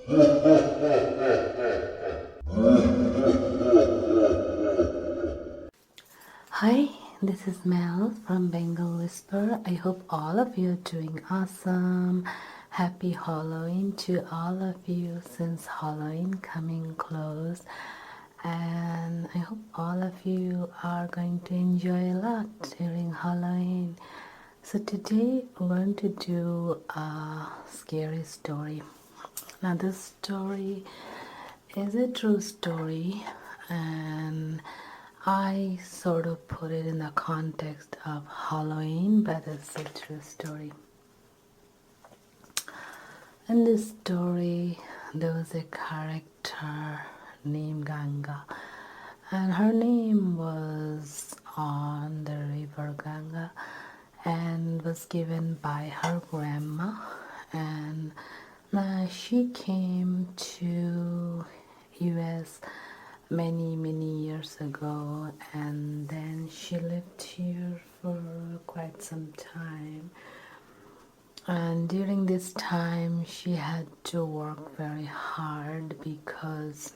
Hi, this is Mel from Bangle Whisper. I hope all of you are doing awesome. Happy Halloween to all of you since Halloween coming close. And I hope all of you are going to enjoy a lot during Halloween. So today we're going to do a scary story. Now this story is a true story, and I sort of put it in the context of Halloween, but it's a true story. In this story, there was a character named Ganga, and her name was on the river Ganga and was given by her grandma. And she came to US many years ago, and then she lived here for quite some time. And during this time she had to work very hard because,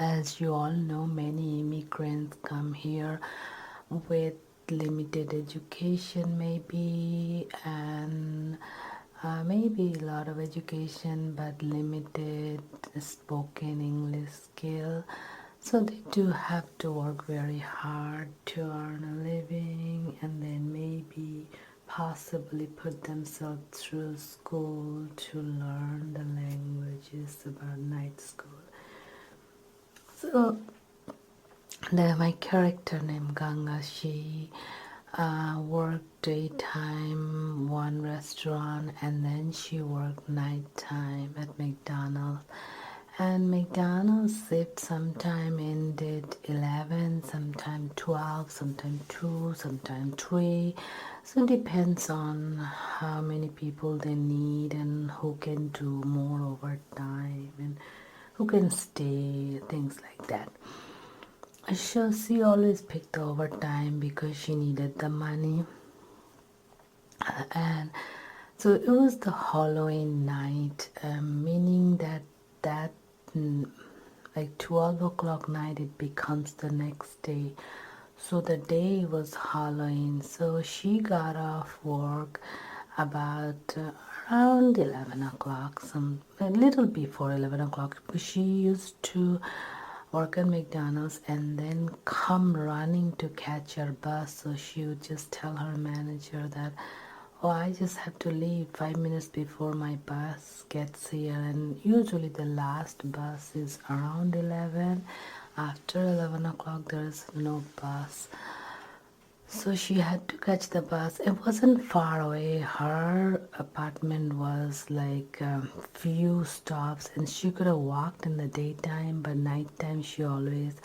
as you all know, many immigrants come here with limited education maybe, and maybe a lot of education but limited spoken English skill. So they do have to work very hard to earn a living, and then maybe possibly put themselves through school to learn the languages about night school. So my character named Ganga, she worked daytime one restaurant, and then she worked nighttime at McDonald's. And McDonald's shift sometime ended 11, sometime 12, sometime 2, sometime 3. So it depends on how many people they need and who can do more overtime and who can stay, things like that. So she always picked overtime because she needed the money. And so it was the Halloween night, meaning that like 12 o'clock night it becomes the next day. So the day was Halloween. So she got off work about around 11 o'clock, a little before 11 o'clock, because she used to work at McDonald's and then come running to catch her bus. So she would just tell her manager that, oh, I just have to leave 5 minutes before my bus gets here. And usually the last bus is around 11. After 11 o'clock there is no bus. So she had to catch the bus. It wasn't far away. Her apartment was like few stops, and she could have walked in the daytime, but nighttime she always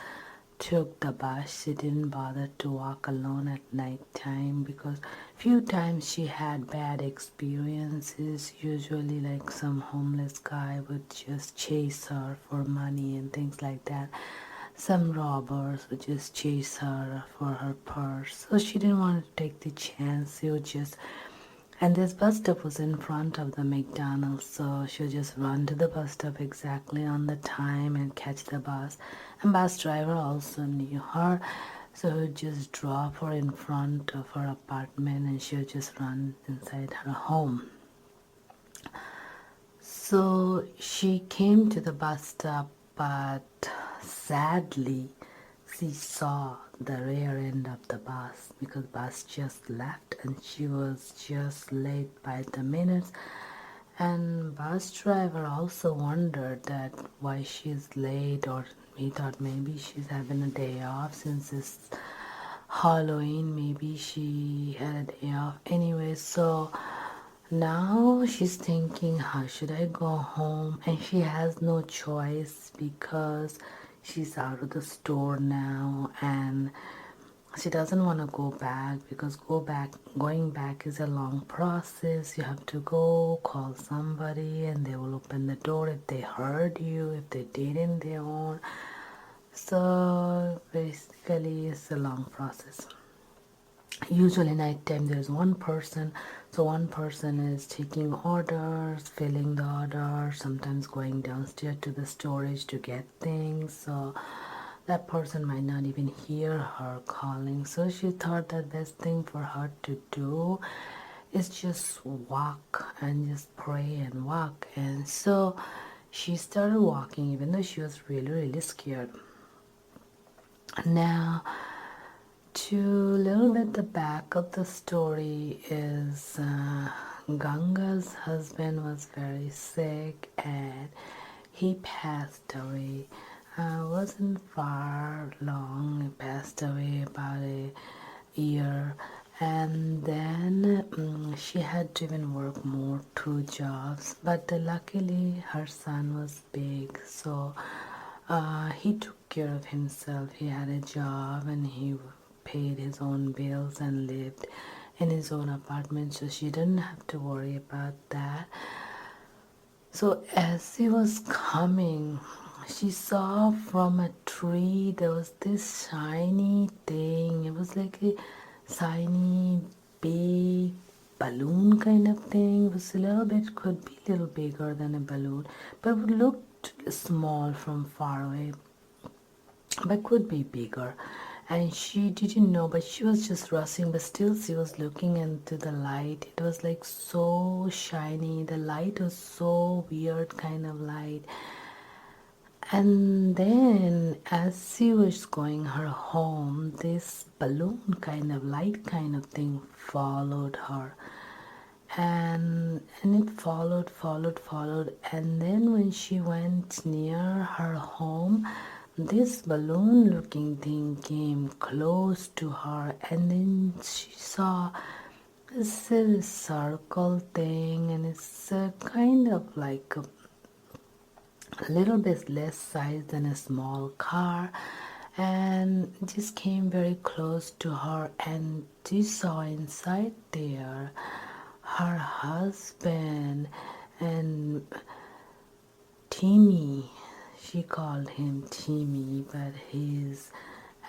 took the bus. She didn't bother to walk alone at nighttime because few times she had bad experiences. Usually like some homeless guy would just chase her for money and things like that. Some robbers would just chase her for her purse. So she didn't want to take the chance. She would just, and this bus stop was in front of the McDonald's, so she would just run to the bus stop exactly on the time and catch the bus. And bus driver also knew her, so he would just drop her in front of her apartment and she would just run inside her home. So she came to the bus stop, but sadly she saw the rear end of the bus because bus just left and she was just late by the minutes. And bus driver also wondered that why she's late, or he thought maybe she's having a day off since it's Halloween. Maybe she had a day off anyway. So now she's thinking, how should I go home? And she has no choice because she's out of the store now, and she doesn't want to go back because going back is a long process. You have to go call somebody and they will open the door if they heard you. If they didn't, they won't. So basically it's a long process. Usually nighttime there's one person, So one person is taking orders, filling the order, sometimes going downstairs to the storage to get things. So that person might not even hear her calling. So she thought that best thing for her to do is just walk and just pray and walk. And so she started walking even though she was really, really scared. Now, to a little bit the back of the story is Ganga's husband was very sick and he passed away. Wasn't far long, he passed away about a year, and then she had to even work more 2 jobs, but luckily her son was big, so he took care of himself. He had a job and he paid his own bills and lived in his own apartment, so she didn't have to worry about that. So as he was coming, she saw from a tree there was this shiny thing. It was like a shiny big balloon kind of thing. It was a little bit, could be a little bigger than a balloon, but it looked small from far away, but could be bigger. And she didn't know, but she was just rushing, but still she was looking into the light. It was like so shiny. The light was so weird kind of light. And then as she was going her home, this balloon kind of light kind of thing followed her. And it followed, and then when she went near her home, this balloon looking thing came close to her, and then she saw this circle thing, and it's kind of like a little bit less size than a small car, and just came very close to her, and she saw inside there her husband and Timmy. She called him Timmy, but his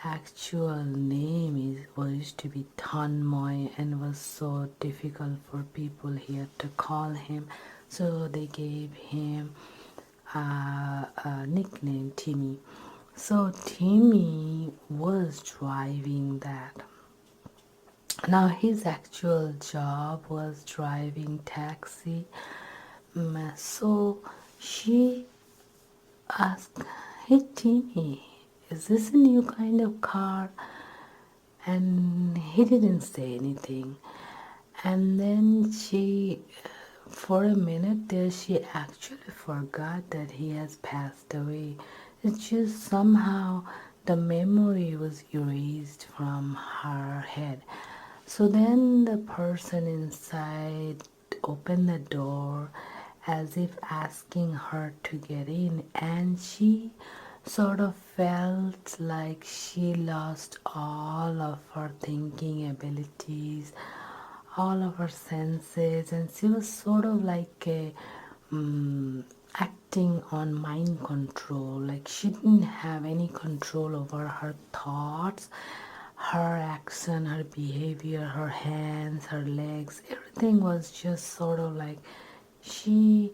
actual name was to be Tanmoy, and was so difficult for people here to call him, so they gave him a nickname Timmy. So Timmy was driving that. Now his actual job was driving taxi. So she asked, "Hey Timmy, is this a new kind of car?" And he didn't say anything. And then she, for a minute there, she actually forgot that he has passed away. It's just somehow the memory was erased from her head. So then the person inside opened the door as if asking her to get in, and she sort of felt like she lost all of her thinking abilities, all of her senses, and she was sort of like acting on mind control. Like she didn't have any control over her thoughts, her action, her behavior, her hands, her legs. Everything was just sort of like she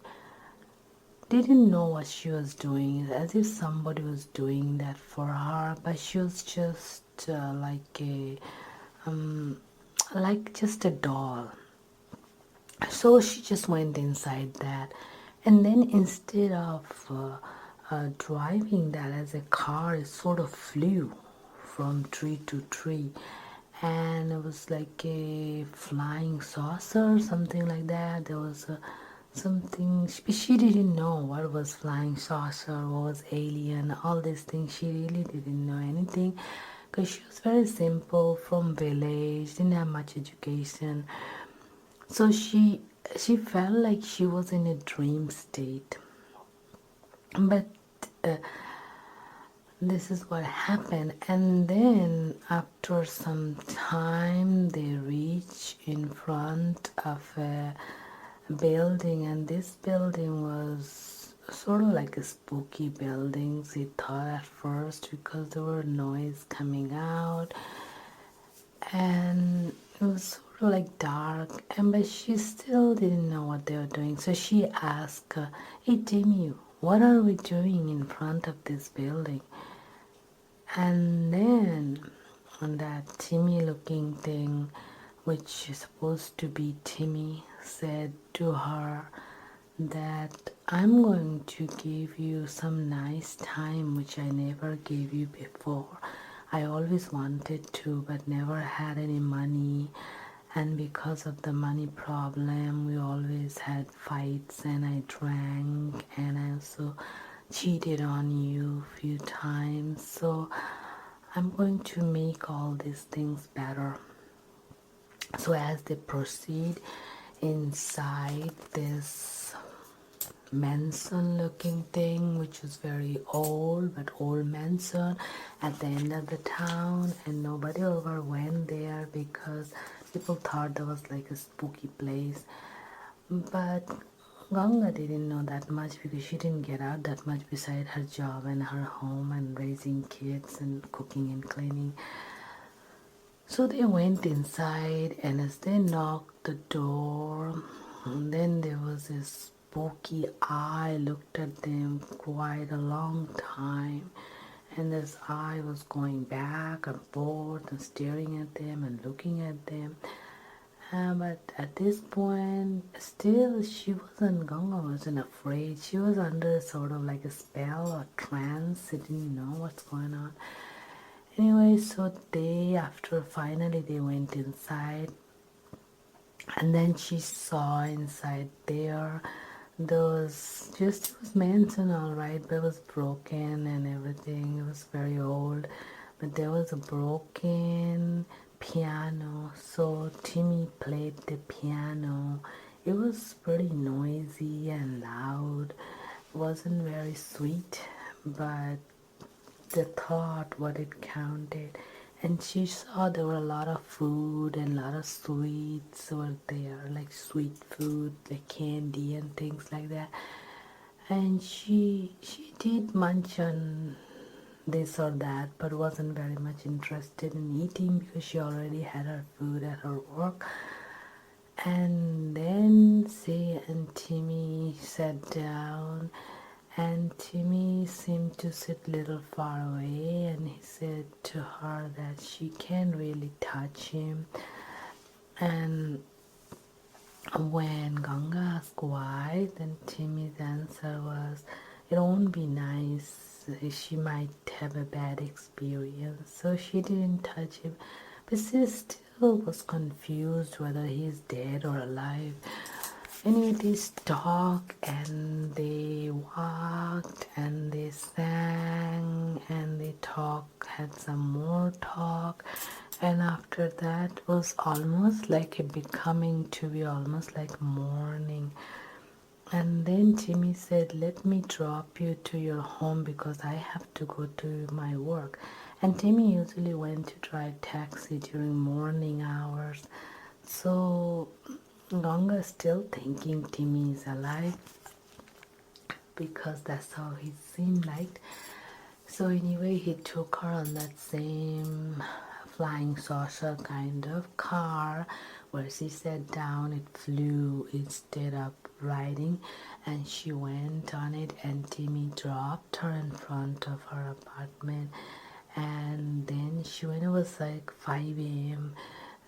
didn't know what she was doing, as if somebody was doing that for her, but she was just like just a doll. So she just went inside that, and then instead of driving that as a car, it sort of flew from tree to tree, and it was like a flying saucer, something like that. There was something she didn't know what was flying saucer, what was alien, all these things. She really didn't know anything because she was very simple, from village, didn't have much education. So she felt like she was in a dream state. But this is what happened, and then after some time they reach in front of a building, and this building was sort of like a spooky building, she thought at first, because there were noise coming out, and it was sort of like dark, and but she still didn't know what they were doing. So she asked, "Hey Timmy, what are we doing in front of this building?" And then that Timmy looking thing, which is supposed to be Timmy, said to her that I'm going to give you some nice time which I never gave you before. I always wanted to but never had any money, and because of the money problem we always had fights, and I drank, and I also cheated on you a few times. So I'm going to make all these things better. So as they proceed inside this mansion looking thing, which was very old, but old mansion at the end of the town, and nobody ever went there because people thought that was like a spooky place. But Ganga didn't know that much because she didn't get out that much beside her job and her home and raising kids and cooking and cleaning. So they went inside, and as they knocked the door, and then there was this spooky eye looked at them quite a long time, and this eye was going back and forth and staring at them and looking at them. But at this point, still Ganga wasn't afraid. She was under sort of like a spell or trance. She didn't know what's going on. Anyway, so finally they went inside, and then she saw inside there it was mansion, all right, but it was broken and everything. It was very old, but there was a broken piano. So Timmy played the piano. It was pretty noisy and loud. It wasn't very sweet, but the thought what it counted. And she saw there were a lot of food and a lot of sweets were there, like sweet food, like candy and things like that. And she did munch on this or that, but wasn't very much interested in eating because she already had her food at her work. And then she and Timmy sat down, and Timmy seemed to sit a little far away, and he said to her that she can't really touch him. And when Ganga asked why, then Timmy's answer was, it won't be nice. She might have a bad experience. So she didn't touch him. But she still was confused whether he's dead or alive. Anyway, they talked and they walked and they sang and they had some more talk, and after that was almost like becoming to be almost like morning. And then Timmy said, let me drop you to your home because I have to go to my work. And Timmy usually went to drive taxi during morning hours. So Ganga is still thinking Timmy is alive because that's how he seemed like. So anyway, he took her on that same flying saucer kind of car where she sat down, it flew instead of riding, and she went on it, and Timmy dropped her in front of her apartment. And then when it was like 5 a.m.,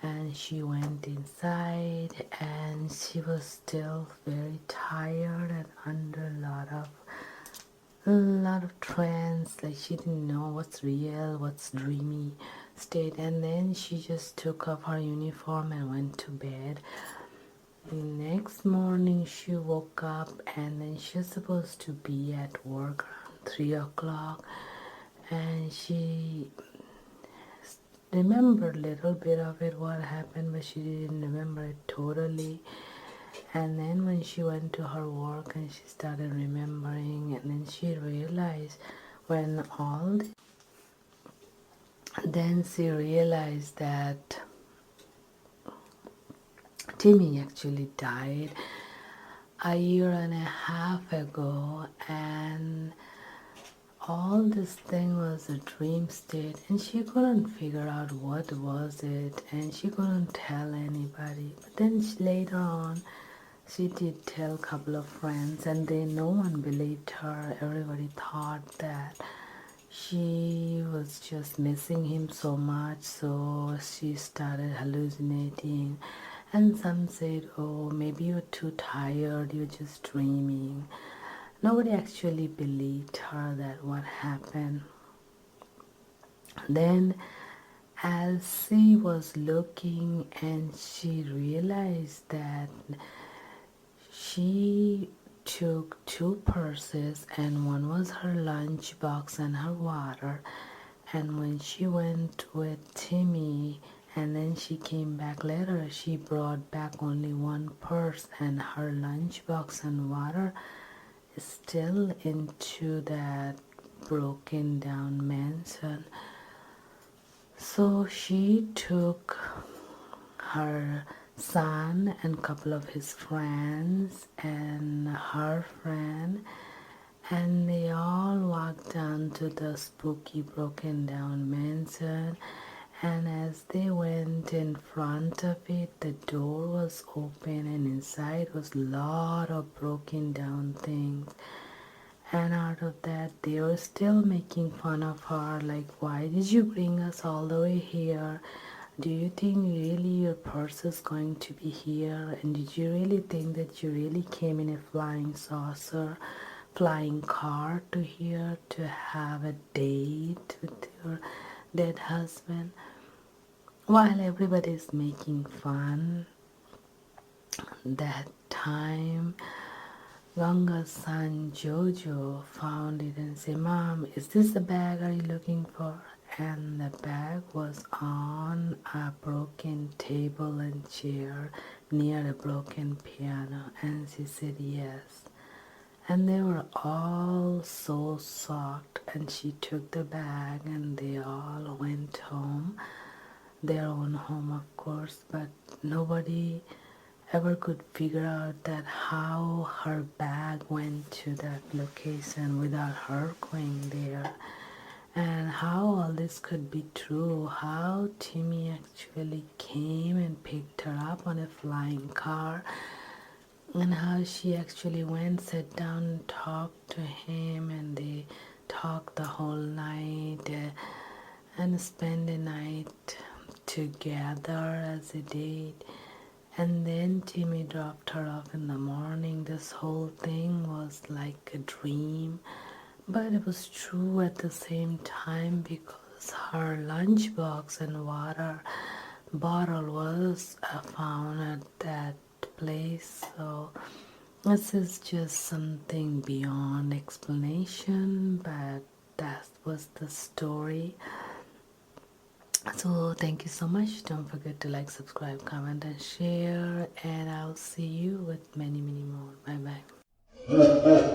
and she went inside, and she was still very tired and under a lot of trance, like she didn't know what's real, what's dreamy state. And then she just took off her uniform and went to bed. The next morning she woke up, and then she was supposed to be at work around 3 o'clock, and she remembered a little bit of it, what happened, but she didn't remember it totally. And then when she went to her work and she started remembering, and then she realized then she realized that Timmy actually died a year and a half ago, and all this thing was a dream state, and she couldn't figure out what was it, and she couldn't tell anybody. But then later on, she did tell a couple of friends, and then no one believed her. Everybody thought that she was just missing him so much, so she started hallucinating. And some said, oh, maybe you're too tired, you're just dreaming. Nobody actually believed her that what happened. Then, as she was looking, and she realized that she took two purses, and one was her lunch box and her water. And when she went with Timmy, and then she came back later, she brought back only one purse, and her lunchbox and water is still into that broken down mansion. So she took her son and couple of his friends and her friend, and they all walked down to the spooky broken down mansion. And as they went in front of it, the door was open, and inside was a lot of broken down things. And out of that, they were still making fun of her, like, why did you bring us all the way here? Do you think really your purse is going to be here? And did you really think that you really came in a flying saucer, flying car to here to have a date with your dead husband? While everybody's making fun, that time Ganga's son Jojo found it and said, Mom, is this the bag are you looking for? And the bag was on a broken table and chair near a broken piano. And she said, yes. And they were all so shocked. And she took the bag and they all went home, their own home, of course. But nobody ever could figure out that how her bag went to that location without her going there, and how all this could be true, how Timmy actually came and picked her up on a flying car, and how she actually went, sat down and talked to him, and they talked the whole night and spent the night together as a date. And then Timmy dropped her off in the morning. This whole thing was like a dream, but it was true at the same time because her lunchbox and water bottle was found at that place. So this is just something beyond explanation, but that was the story. So thank you so much. Don't forget to like, subscribe, comment and share, and I'll see you with many more. Bye bye.